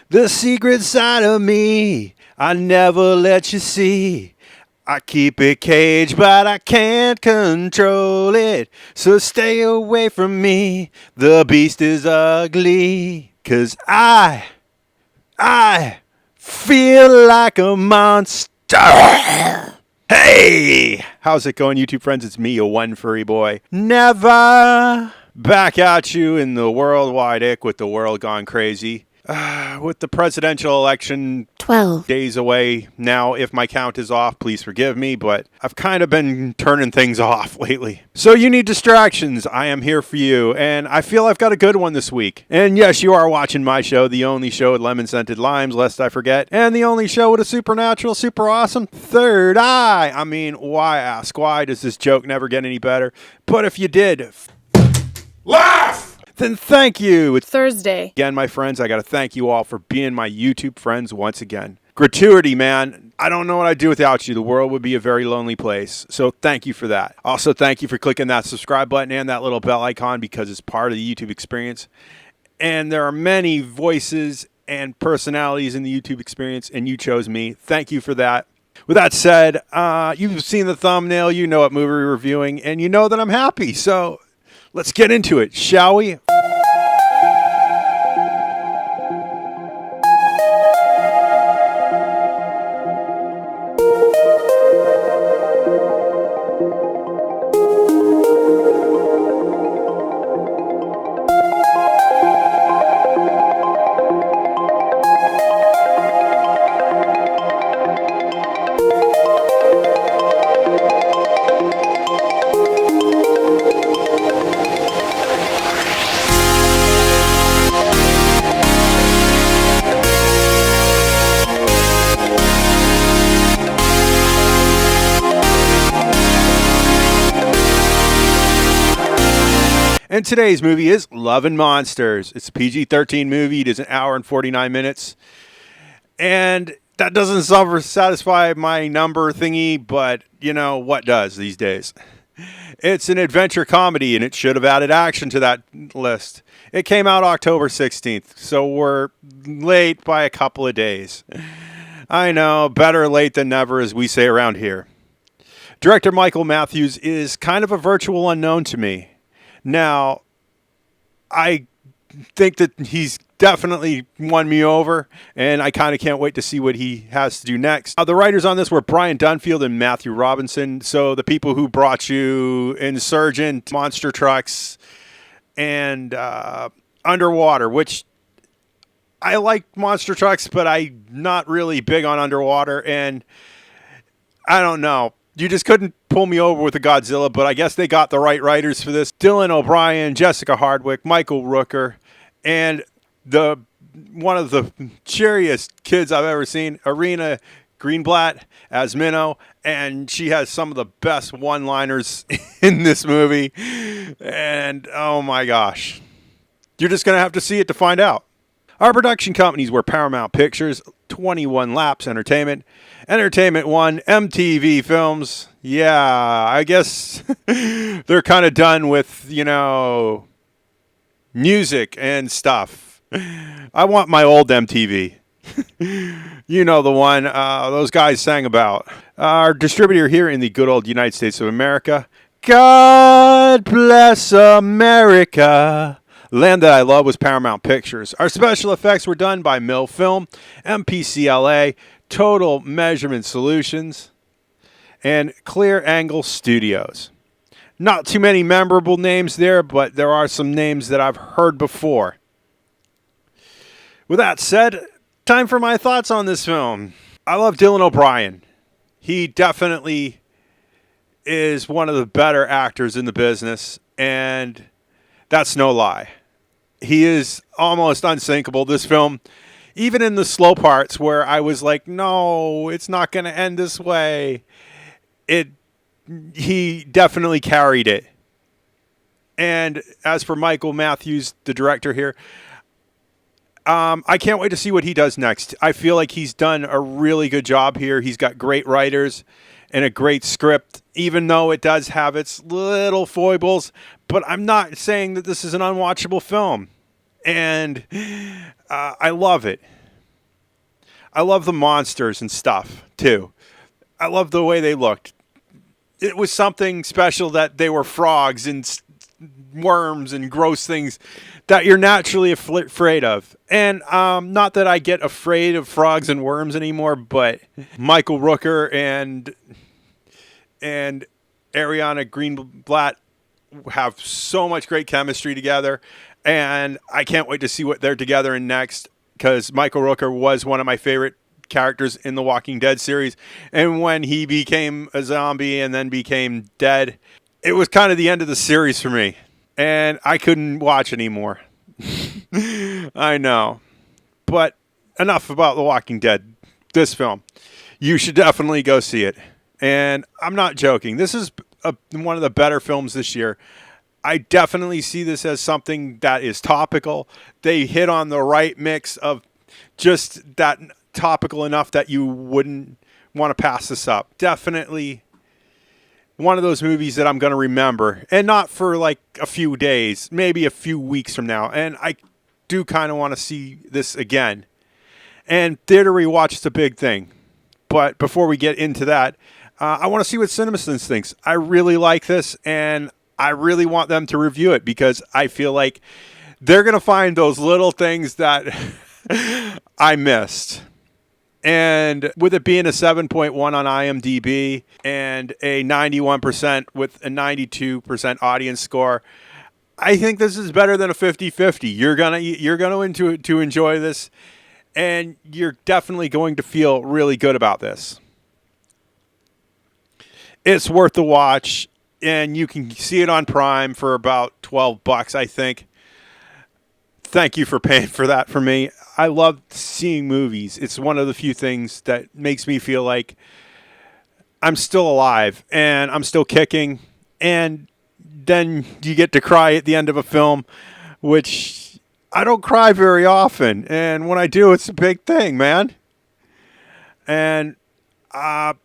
The secret side of me, I never let you see. I keep it caged, but I can't control it. So stay away from me, the beast is ugly. 'Cause I feel like a monster. Hey! How's it going, YouTube friends? It's me, a one furry boy. Never back at you in the worldwide ick with the world gone crazy. With the presidential election 12 days away now, if my count is off, please forgive me, but I've kind of been turning things off lately. So you need distractions. I am here for you, and I feel I've got a good one this week. And yes, you are watching my show, the only show with lemon-scented limes, lest I forget, and the only show with a supernatural, super awesome third eye. I mean, why ask? Why does this joke never get any better? But if you did, laugh! Then thank you. It's Thursday. Again, my friends, I got to thank you all for being my YouTube friends once again. Gratuity, man. I don't know what I'd do without you. The world would be a very lonely place. So thank you for that. Also, thank you for clicking that subscribe button and that little bell icon because it's part of the YouTube experience. And there are many voices and personalities in the YouTube experience, and you chose me. Thank you for that. With that said, you've seen the thumbnail. You know what movie we're reviewing, and you know that I'm happy. So let's get into it, shall we? And today's movie is Love and Monsters. It's a PG-13 movie. It is an hour and 49 minutes. And that doesn't satisfy my number thingy, but you know what does these days. It's an adventure comedy, and it should have added action to that list. It came out October 16th, so we're late by a couple of days. I know, better late than never, as we say around here. Director Michael Matthews is kind of a virtual unknown to me. Now, I think that he's definitely won me over, and I kind of can't wait to see what he has to do next. The writers on this were Brian Duffield and Matthew Robinson, so the people who brought you Insurgent, Monster Trucks, and Underwater, which I like Monster Trucks, but I'm not really big on Underwater, and I don't know. You just couldn't pull me over with a Godzilla, but I guess they got the right writers for this. Dylan O'Brien, Jessica Hardwick, Michael Rooker, and one of the cheeriest kids I've ever seen, Ariana Greenblatt as Minnow, and she has some of the best one-liners in this movie. And oh my gosh, you're just going to have to see it to find out. Our production companies were Paramount Pictures, 21 Laps Entertainment, Entertainment One, MTV Films. Yeah, I guess they're kind of done with, music and stuff. I want my old MTV. You know the one those guys sang about. Our distributor here in the good old United States of America. God bless America. Land That I Love was Paramount Pictures. Our special effects were done by Mill Film, MPCLA, Total Measurement Solutions, and Clear Angle Studios. Not too many memorable names there, but there are some names that I've heard before. With that said, time for my thoughts on this film. I love Dylan O'Brien. He definitely is one of the better actors in the business, and that's no lie. He is almost unsinkable, this film. Even in the slow parts where I was like, no, it's not going to end this way. He definitely carried it. And as for Michael Matthews, the director here, I can't wait to see what he does next. I feel like he's done a really good job here. He's got great writers and a great script, even though it does have its little foibles. But I'm not saying that this is an unwatchable film. And I love it. I love the monsters and stuff, too. I love the way they looked. It was something special that they were frogs and worms and gross things that you're naturally afraid of. And not that I get afraid of frogs and worms anymore, but Michael Rooker and Ariana Greenblatt have so much great chemistry together, and I can't wait to see what they're together in next, because Michael Rooker was one of my favorite characters in the Walking Dead series, and when he became a zombie and then became dead, it was kind of the end of the series for me, and I couldn't watch anymore. I know, but enough about The Walking Dead. This film, you should definitely go see it, and I'm not joking. This is one of the better films this year. I definitely see this as something that is topical. They hit on the right mix of just that topical enough that you wouldn't want to pass this up. Definitely one of those movies that I'm going to remember, and not for like a few days, maybe a few weeks from now. And I do kind of want to see this again. And theater rewatch is a big thing. But before we get into that, I want to see what CinemaSins thinks. I really like this, and I really want them to review it, because I feel like they're going to find those little things that I missed. And with it being a 7.1 on IMDb and a 91% with a 92% audience score, I think this is better than a 50-50. You're going to enjoy this, and you're definitely going to feel really good about this. It's worth the watch, and you can see it on Prime for about $12, I think. Thank you for paying for that for me. I love seeing movies. It's one of the few things that makes me feel like I'm still alive and I'm still kicking. And then you get to cry at the end of a film, which I don't cry very often. And when I do, it's a big thing, man. And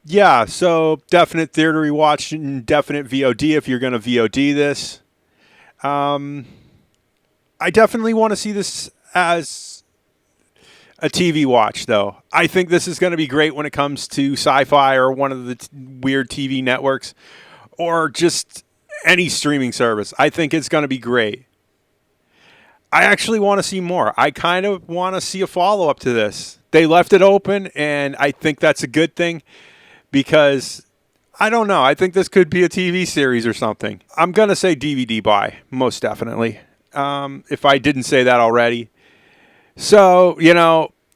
yeah, so definite theater rewatch and definite VOD if you're going to VOD this. I definitely want to see this as a TV watch, though. I think this is going to be great when it comes to Sci-Fi or one of the weird TV networks, or just any streaming service. I think it's going to be great. I actually want to see more. I kind of want to see a follow-up to this. They left it open, and I think that's a good thing, because I don't know. I think this could be a TV series or something. I'm going to say DVD buy, most definitely, if I didn't say that already. So,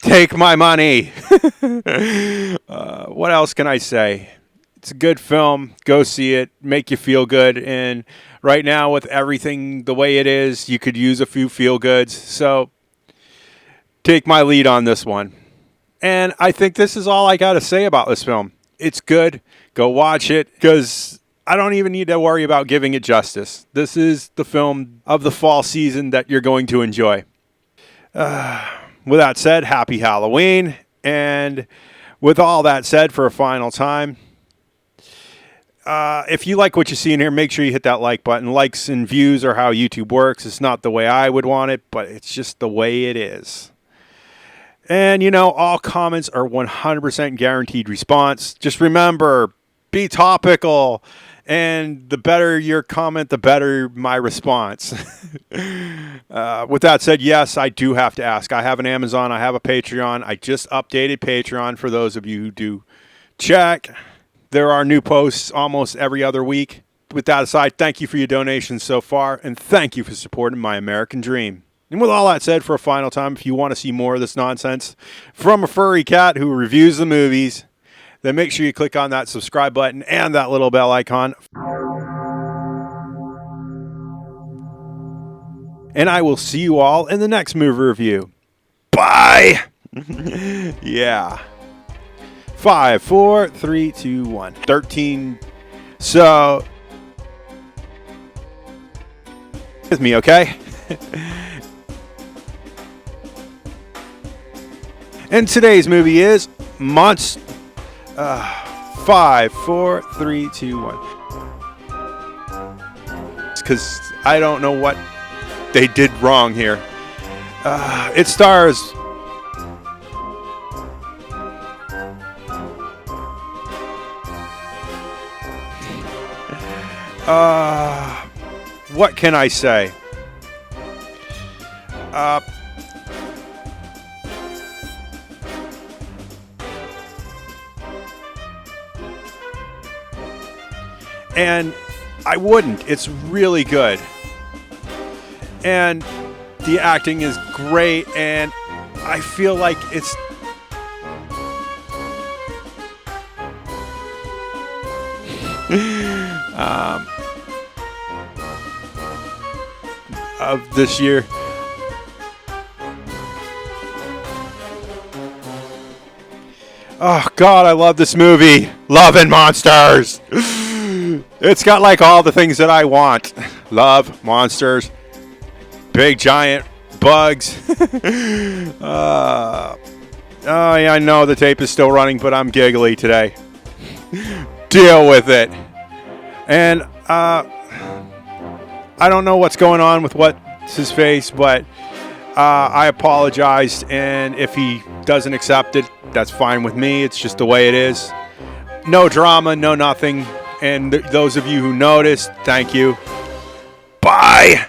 take my money. What else can I say? It's a good film. Go see it. Make you feel good. And right now, with everything the way it is, you could use a few feel goods. So take my lead on this one. And I think this is all I got to say about this film. It's good. Go watch it, because I don't even need to worry about giving it justice. This is the film of the fall season that you're going to enjoy. With that said, happy Halloween. And with all that said, for a final time, if you like what you see in here, make sure you hit that like button. Likes and views are how YouTube works. It's not the way I would want it, but it's just the way it is. And, all comments are 100% guaranteed response. Just remember, be topical. And the better your comment, the better my response. With that said, yes, I do have to ask. I have an Amazon. I have a Patreon. I just updated Patreon for those of you who do check. There are new posts almost every other week. With that aside, thank you for your donations so far, and thank you for supporting my American dream. And with all that said, for a final time, if you want to see more of this nonsense from a furry cat who reviews the movies, then make sure you click on that subscribe button and that little bell icon. And I will see you all in the next movie review. Bye! Yeah. 5, 4, 3, 2, 1. 13. So, with me, okay? And today's movie is 5, 4, 3, 2, 1. Because I don't know what they did wrong here. It stars What can I say? And I wouldn't. It's really good. And the acting is great, and I feel like it's of this year. Oh God, I love this movie. Love and Monsters. It's got like all the things that I want. Love, monsters, big giant bugs. Oh yeah, I know the tape is still running, but I'm giggly today. Deal with it. And I don't know what's going on with what's his face, but I apologized, and if he doesn't accept it, that's fine with me. It's just the way it is. No drama, no nothing. And those of you who noticed, thank you. Bye.